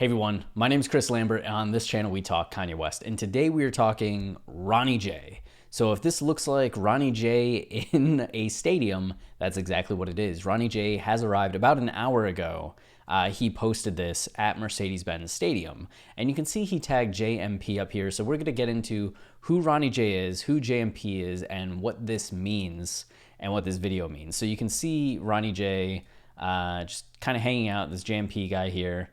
Hey everyone, my name is Chris Lambert, and on this channel we talk Kanye West, and today we are talking RonnyJ. So if this looks like RonnyJ in a stadium, that's exactly what it is. RonnyJ has arrived about an hour ago. He posted this at Mercedes-Benz Stadium, and you can see he tagged JMP up here, so we're going to get into who RonnyJ is, who JMP is, and what this means, and what this video means. So you can see RonnyJ just kind of hanging out, this JMP guy here,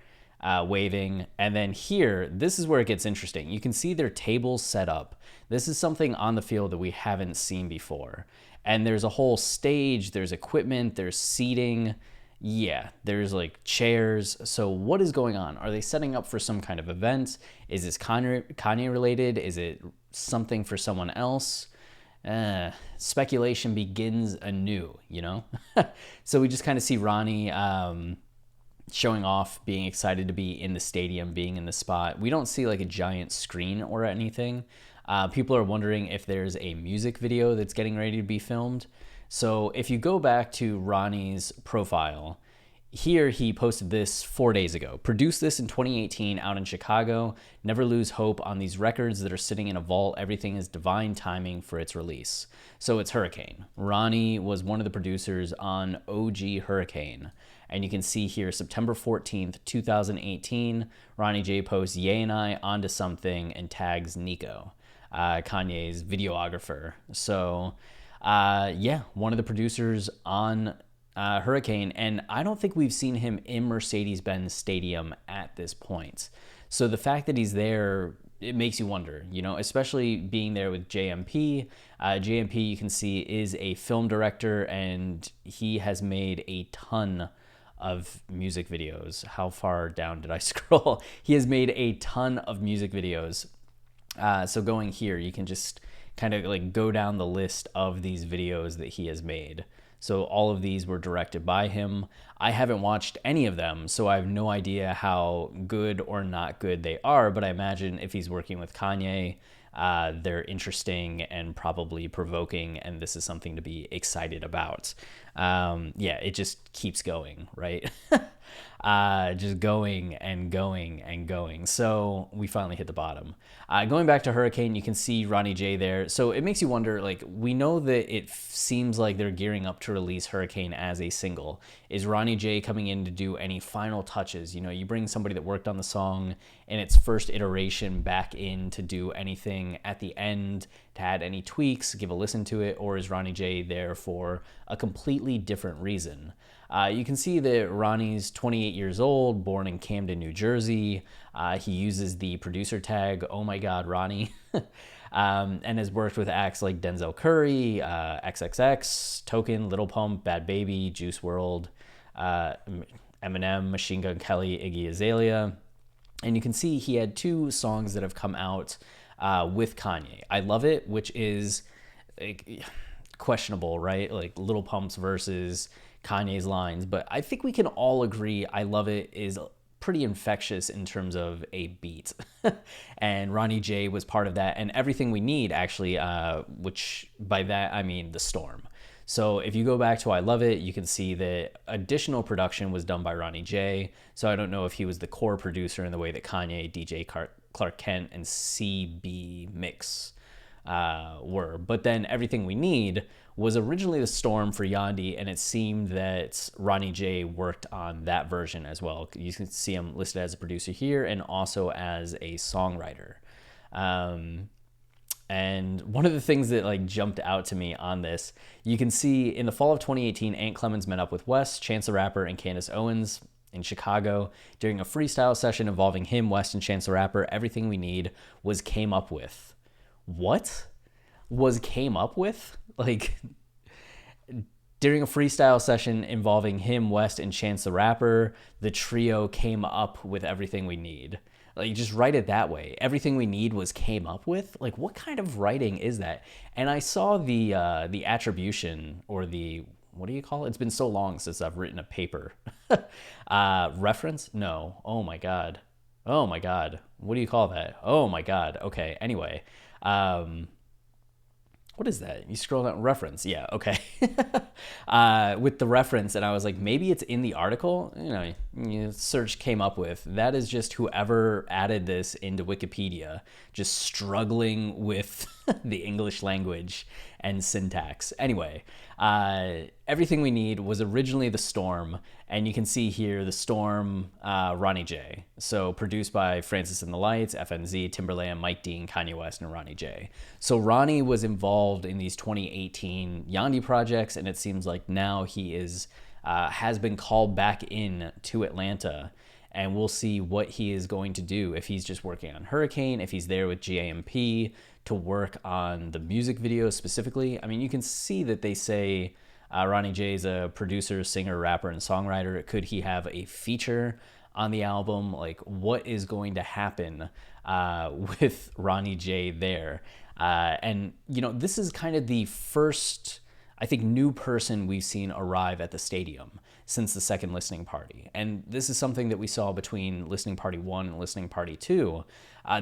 waving. And then here, this is where it gets interesting. You can see their tables set up. This is something on the field that we haven't seen before. And there's a whole stage, there's equipment, there's seating. Yeah, there's like chairs. So what is going on? Are they setting up for some kind of event? Is this Kanye related? Is it something for someone else? Speculation begins anew, you know? So we just kind of see Ronnie showing off, being excited to be in the stadium, being in the spot. We don't see like a giant screen or anything. People are wondering if there's a music video that's getting ready to be filmed. So if you go back to Ronnie's profile, here he posted this 4 days ago. Produced this in 2018 out in Chicago. Never lose hope on these records that are sitting in a vault. Everything is divine timing for its release. So it's Hurricane. Ronnie was one of the producers on OG Hurricane. And you can see here, September 14th, 2018, RonnyJ posts Ye and I onto something and tags Nico, Kanye's videographer. So yeah, one of the producers on Hurricane, and I don't think we've seen him in Mercedes-Benz Stadium at this point. So the fact that he's there, it makes you wonder, you know, especially being there with JMP. JMP, you can see, is a film director, and he has made a ton of music videos. How far down did I scroll? He has made a ton of music videos. So going here, you can just kind of like go down the list of these videos that he has made. So all of these were directed by him. I haven't watched any of them, so I have no idea how good or not good they are, but I imagine if he's working with Kanye, they're interesting and probably provoking, and this is something to be excited about. Yeah, it just keeps going, right? Just going and going and going. So we finally hit the bottom. Going back to Hurricane, you can see RonnyJ there. So it makes you wonder, like, we know that it seems like they're gearing up to release Hurricane as a single. Is RonnyJ coming in to do any final touches? You know, you bring somebody that worked on the song in its first iteration back in to do anything at the end, to add any tweaks, give a listen to it, or is RonnyJ there for a completely different reason? You can see that Ronnie's 28 years old, born in Camden, New Jersey. He uses the producer tag, oh my God, Ronnie, and has worked with acts like Denzel Curry, XXX, Token, Little Pump, Bad Baby, Juice WRLD, Eminem, Machine Gun Kelly, Iggy Azalea. And you can see he had 2 songs that have come out with Kanye. I Love It, which is like, questionable, right? Like Little Pump's versus Kanye's lines, but I think we can all agree I Love It is pretty infectious in terms of a beat. And RonnyJ was part of that, and Everything We Need, actually, which by that I mean The Storm. So if you go back to I Love It, you can see that additional production was done by RonnyJ. So I don't know if he was the core producer in the way that Kanye, DJ Clark Kent, and CB Mix were. But then Everything We Need was originally The Storm for Yandhi, and it seemed that RonnyJ worked on that version as well. You can see him listed as a producer here and also as a songwriter. And one of the things that like jumped out to me on this, you can see in the fall of 2018, Ant Clemens met up with West, Chance the Rapper, and Candace Owens in Chicago during a freestyle session involving him, West, and Chance the Rapper. Everything We Need was Came Up With. What was Came Up With? Like, during a freestyle session involving him, West, and Chance the Rapper, the trio came up with Everything We Need. Like, just write it that way. Everything We Need was came up with? Like, what kind of writing is that? And I saw the attribution, or the, what do you call it? It's been so long since I've written a paper. Reference? No. Oh my God. Oh my God. What do you call that? Oh my God. Okay. Anyway. What is that? You scroll down, reference. Yeah, okay. With the reference, and I was like, maybe it's in the article. Search came up with, that is just whoever added this into Wikipedia, just struggling with the English language and syntax. Anyway, everything we need was originally The Storm, and you can see here The Storm, RonnyJ. So produced by Francis and the Lights, FNZ, Timberland, Mike Dean, Kanye West, and RonnyJ. So Ronnie was involved in these 2018 Yandhi projects, and it seems like now he has been called back in to Atlanta, and we'll see what he is going to do, if he's just working on Hurricane, if he's there with JMP to work on the music video specifically. I mean, you can see that they say RonnyJ is a producer, singer, rapper, and songwriter. Could he have a feature on the album? Like, what is going to happen with RonnyJ there? And, this is kind of the first, I think, new person we've seen arrive at the stadium since the second listening party. And this is something that we saw between listening party 1 and listening party 2.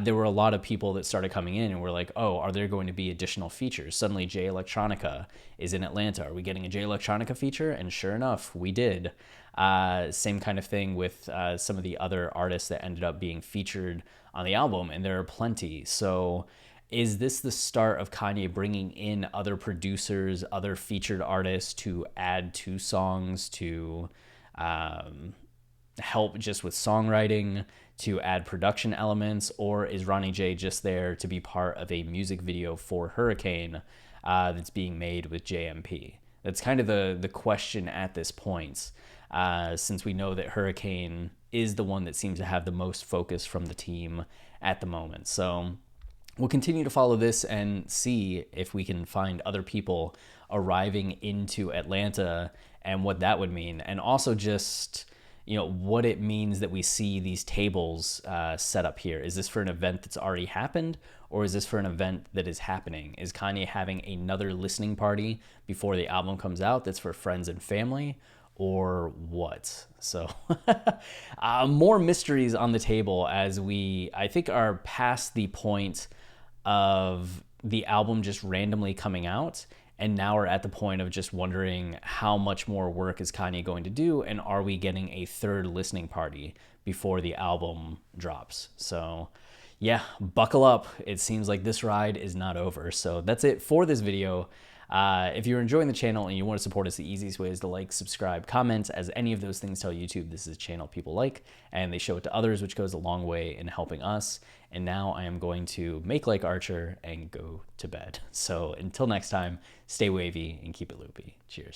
There were a lot of people that started coming in and were like, oh, are there going to be additional features? Suddenly Jay Electronica is in Atlanta. Are we getting a Jay Electronica feature? And sure enough, we did. Same kind of thing with some of the other artists that ended up being featured on the album, and there are plenty. So is this the start of Kanye bringing in other producers, other featured artists to add to songs, to help just with songwriting, to add production elements? Or is RonnyJ just there to be part of a music video for Hurricane that's being made with JMP? That's kind of the question at this point, since we know that Hurricane is the one that seems to have the most focus from the team at the moment. So we'll continue to follow this and see if we can find other people arriving into Atlanta and what that would mean. And also just, what it means that we see these tables set up here. Is this for an event that's already happened, or is this for an event that is happening? Is Kanye having another listening party before the album comes out that's for friends and family, or what? So more mysteries on the table as we, I think, are past the point of the album just randomly coming out, and now we're at the point of just wondering how much more work is Kanye going to do, and are we getting a third listening party before the album drops? So yeah, buckle up. It seems like this ride is not over. So that's it for this video. If you're enjoying the channel and you want to support us, the easiest way is to like, subscribe, comment, as any of those things tell YouTube this is a channel people like, and they show it to others, which goes a long way in helping us. And now I am going to make like Archer and go to bed. So until next time, stay wavy and keep it loopy. Cheers.